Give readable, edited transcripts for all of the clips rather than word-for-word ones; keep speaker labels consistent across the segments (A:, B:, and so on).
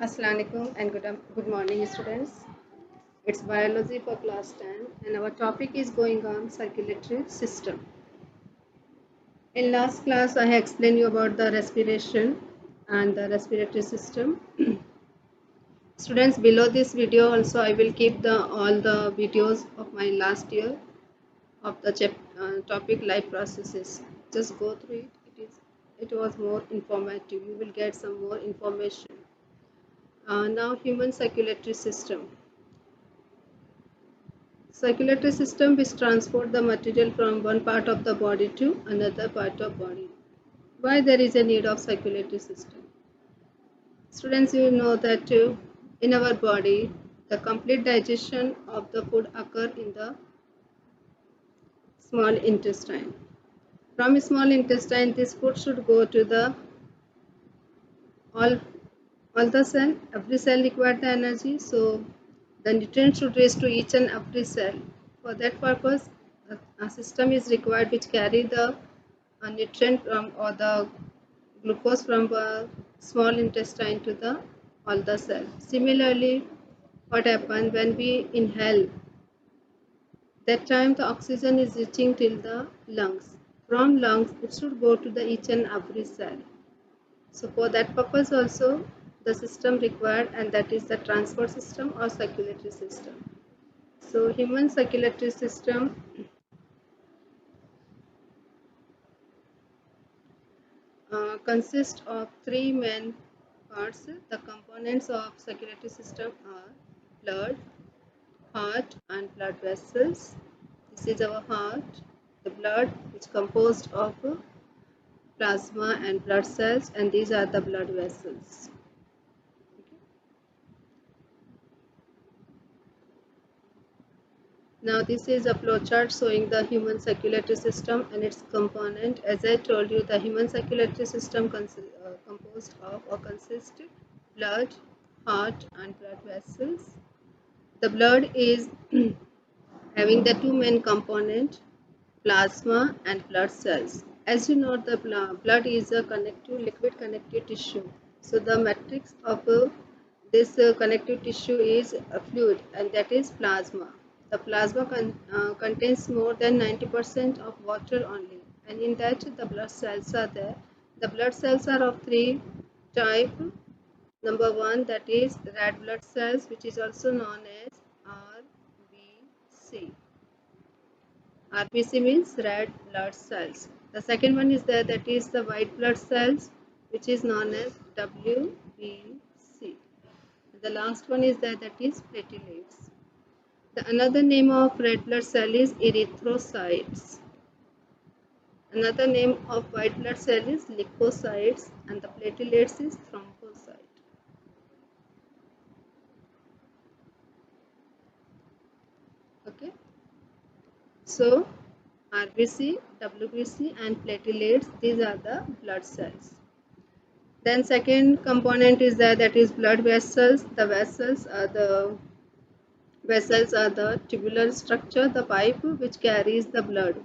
A: Assalamualaikum and good morning, students. It's biology for class 10, and our topic is going on circulatory system. In last class, I explained you about the respiration and the respiratory system. Students, below this video also I will keep all the videos of my last year of the topic life processes. Just go through it. It was more informative. You will get some more information. Now, human circulatory system. Circulatory system which transport the material from one part of the body to another part of body. Why there is a need of circulatory system? Students, you know that in our body, the complete digestion of the food occur in the small intestine. From small intestine, this food should go to the all all the cell. Every cell requires the energy, so the nutrients should reach to each and every cell. For that purpose, a system is required which carry the nutrient from or the glucose from the small intestine to the all the cell. Similarly, what happens when we inhale? That time the oxygen is reaching till the lungs. From lungs, it should go to the each and every cell. So for that purpose also the system required, and that is the transport system or circulatory system. So human circulatory system consists of three main parts. The components of circulatory system are blood, heart and blood vessels. This is our heart. The blood is composed of plasma and blood cells, and these are the blood vessels. Now this is a flowchart showing the human circulatory system and its component. As I told you, the human circulatory system composed of or consists blood, heart and blood vessels. The blood is having the two main component, plasma and blood cells. As you know, the blood is a connective liquid connective tissue. So the matrix of this connective tissue is a fluid, and that is plasma. The plasma contains more than 90% of water only, and in that the blood cells are there. The blood cells are of three type. Number one, that is red blood cells, which is also known as RBC. RBC means red blood cells. The second one is there, that is the white blood cells, which is known as WBC. The last one is there, that is platelets. The another name of red blood cell is erythrocytes. Another name of white blood cell is leukocytes, and the platelets is thrombocyte. Okay. So RBC, WBC and platelets, these are the blood cells. Then second component is there, that is blood vessels. The vessels are the tubular structure, the pipe which carries the blood.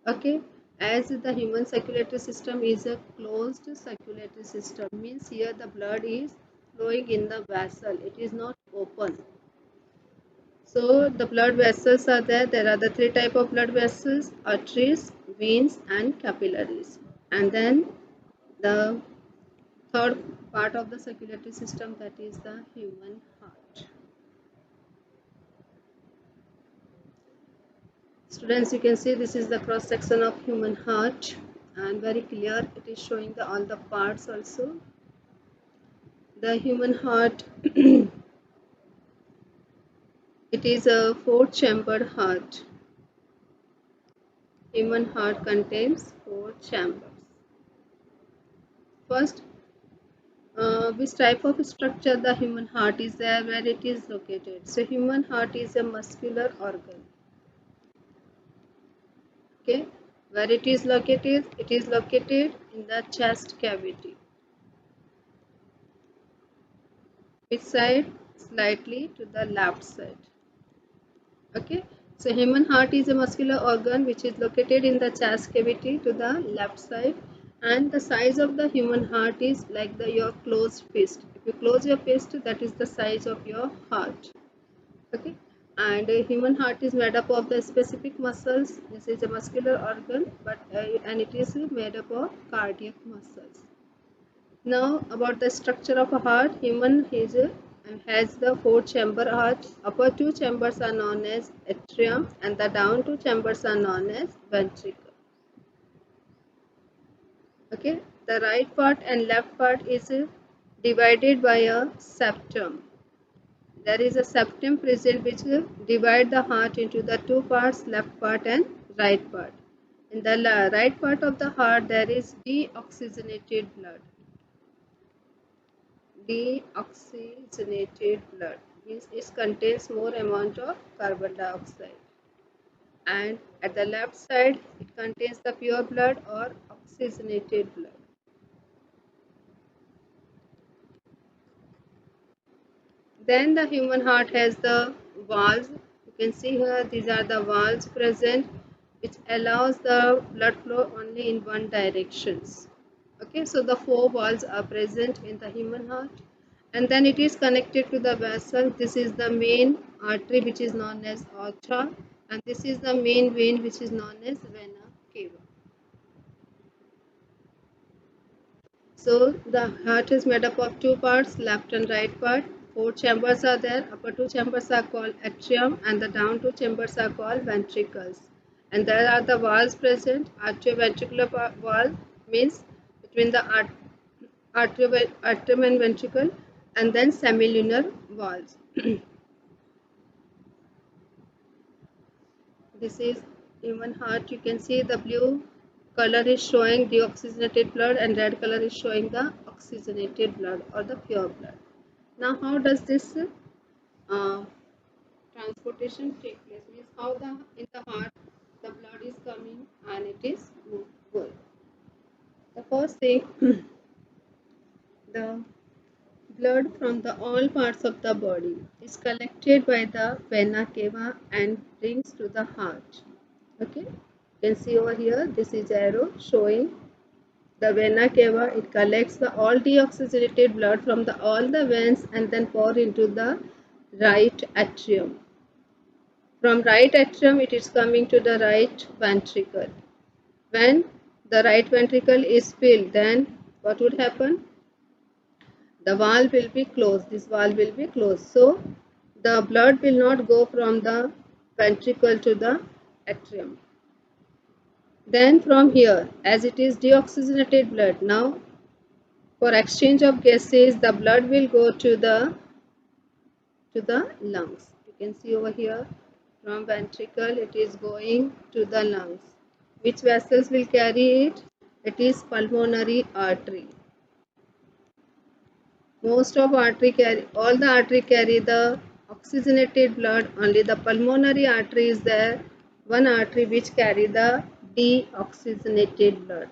A: Okay, as the human circulatory system is a closed circulatory system, means here the blood is flowing in the vessel, it is not open. So the blood vessels are there. There are the three type of blood vessels: arteries, veins and capillaries. And then the third part of the circulatory system, that is the human heart. Students, you can see this is the cross section of human heart, and very clear it is showing all the parts also. The human heart it is a four-chambered heart. Human heart contains four chambers. First, which type of structure the human heart is there, where it is located? So human heart is a muscular organ. Okay, where it is located? It is located in the chest cavity. Which side? Slightly to the left side. Okay, so human heart is a muscular organ which is located in the chest cavity to the left side, And the size of the human heart is like your closed fist. If you close your fist, that is the size of your heart. Okay. And a human heart is made up of the specific muscles. This is a muscular organ, but and it is made up of cardiac muscles. Now about the structure of a heart. Human has the four chamber heart. Upper two chambers are known as atrium and the down two chambers are known as ventricle. Okay, the right part and left part is divided by a septum. There is a septum present which divide the heart into the two parts, left part and right part. In the right part of the heart there is deoxygenated blood. Deoxygenated blood means it contains more amount of carbon dioxide. And at the left side it contains the pure blood or oxygenated blood. Then the human heart has the valves. You can see here these are the valves present which allows the blood flow only in one directions. Okay, so the four valves are present in the human heart, and then it is connected to the vessel. This is the main artery which is known as aorta, and this is the main vein which is known as vena cava. So the heart is made up of two parts, left and right part. Four chambers are there. Upper two chambers are called atrium and the down two chambers are called ventricles. And there are the valves present. Atrioventricular valve means between the atrium and ventricle, and then semilunar valves. This is human heart. You can see the blue color is showing deoxygenated blood and red color is showing the oxygenated blood or the pure blood. Now how does this transportation take place? Means how in the heart the blood is coming and it is going. The first thing, the blood from the all parts of the body is collected by the vena cava and brings to the heart. Okay, you can see over here this is arrow showing the vena cava. It collects the all deoxygenated blood from the all the veins and then pour into the right atrium. From right atrium it is coming to the right ventricle. When the right ventricle is filled, then what would happen? The valve will be closed. This valve will be closed. So the blood will not go from the ventricle to the atrium. Then from here, as it is deoxygenated blood, now for exchange of gases, the blood will go to the lungs. You can see over here from ventricle it is going to the lungs. Which vessels will carry it? It is pulmonary artery. Most of artery carry, all the artery carry the oxygenated blood. Only the pulmonary artery is there, one artery which carry the deoxygenated blood.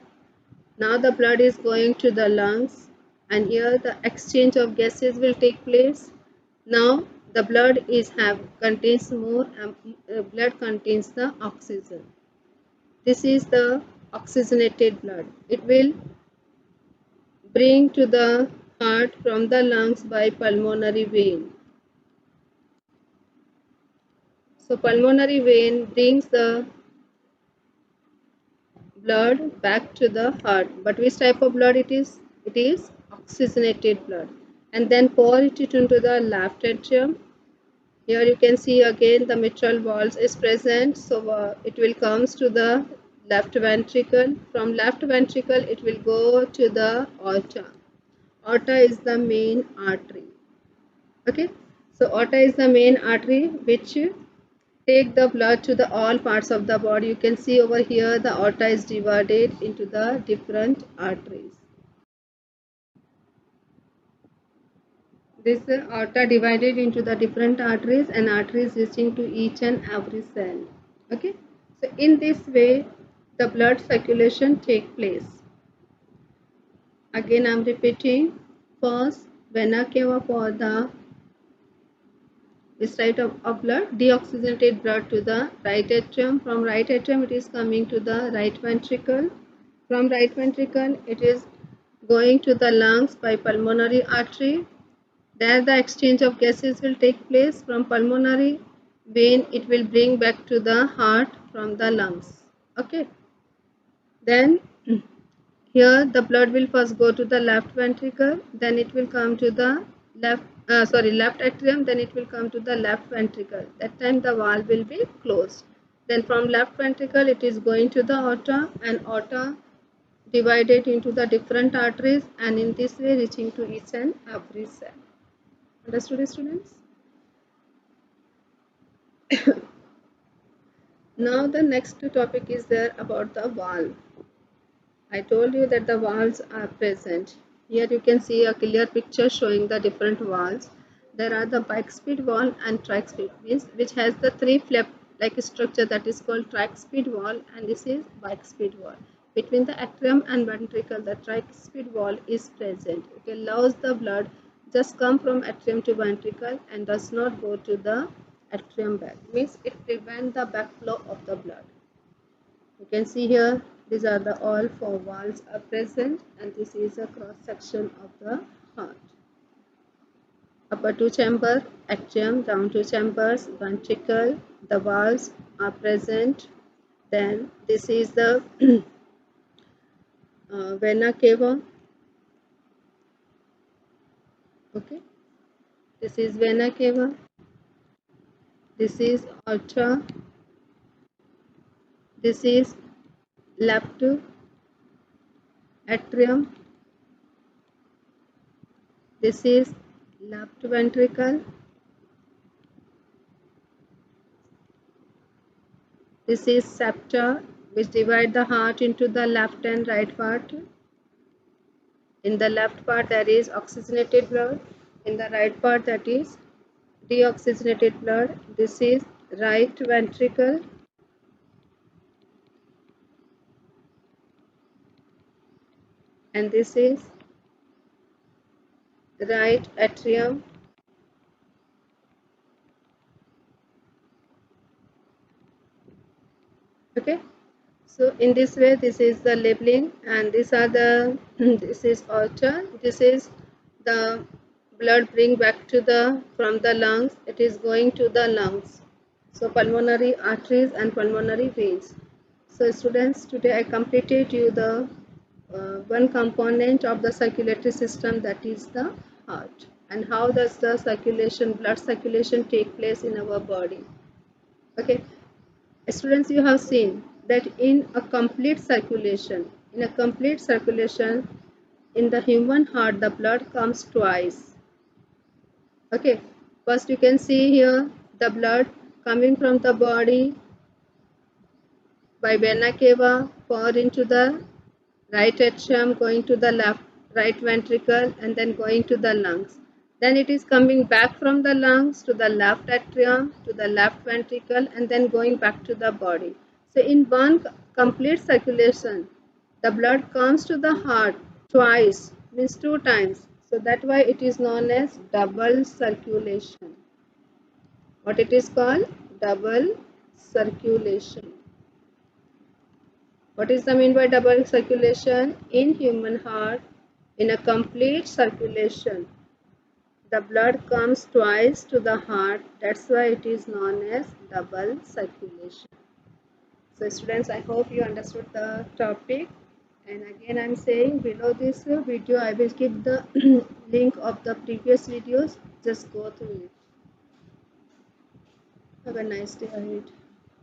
A: Now the blood is going to the lungs and here the exchange of gases will take place. Now the blood contains more blood contains the oxygen. This is the oxygenated blood. It will bring to the heart from the lungs by pulmonary vein. So pulmonary vein brings the blood back to the heart. But which type of blood it is? It is oxygenated blood. And then pour it into the left atrium. Here you can see again the mitral valve is present. So it will comes to the left ventricle. From left ventricle it will go to the aorta. Aorta is the main artery. Okay, so aorta is the main artery which take the blood to the all parts of the body. You can see over here the aorta is divided into the different arteries. This aorta divided into the different arteries and arteries reaching to each and every cell. Okay, so in this way the blood circulation take place. Again I am repeating. First, vena cava for the this right of blood, deoxygenated blood to the right atrium. From right atrium it is coming to the right ventricle. From right ventricle, it is going to the lungs by pulmonary artery. There the exchange of gases will take place. From pulmonary vein, it will bring back to the heart from the lungs. Okay. Then here the blood will first go to the left ventricle, then it will come to the left atrium, then it will come to the left ventricle. That time the valve will be closed. Then from left ventricle it is going to the aorta, and aorta divided into the different arteries, and in this way reaching to each and every cell. Understood, students? Now the next topic is there about the valve. I told you that the valves are present. Here you can see a clear picture showing the different valves. There are the bicuspid valve and tricuspid, means which has the three flap like structure, that is called tricuspid valve, and this is bicuspid valve. Between the atrium and ventricle, the tricuspid valve is present. It allows the blood just come from atrium to ventricle and does not go to the atrium back. Means it prevents the backflow of the blood. You can see here these are the all four valves are present, and this is a cross section of the heart. Upper two chamber, atrium, down two chambers, ventricle, the valves are present. Then this is the vena cava. Okay, this is vena cava. This is aorta. This is left atrium. This is left ventricle. This is septa, which divide the heart into the left and right part. In the left part there is oxygenated blood. In the right part that is deoxygenated blood. This is right ventricle. And this is right atrium. Okay. So in this way, this is the labeling, and these are the this is aorta. This is the blood bring back to the from the lungs. It is going to the lungs. So pulmonary arteries and pulmonary veins. So students, today I completed you the one component of the circulatory system, that is the heart, and how does the circulation, blood circulation take place in our body. Okay. Students, you have seen that in a complete circulation, in the human heart, the blood comes twice. Okay, first you can see here the blood coming from the body by vena cava, pour into the right atrium, going to the left right ventricle, and then going to the lungs. Then it is coming back from the lungs to the left atrium, to the left ventricle, and then going back to the body. So in one complete circulation, the blood comes to the heart twice, means two times. So that's why it is known as double circulation. What it is called? Double circulation. What is the mean by double circulation? In human heart, in a complete circulation, the blood comes twice to the heart. That's why it is known as double circulation. So students, I hope you understood the topic. And again, I'm saying below this video, I will keep the link of the previous videos. Just go through it. Have a nice day ahead.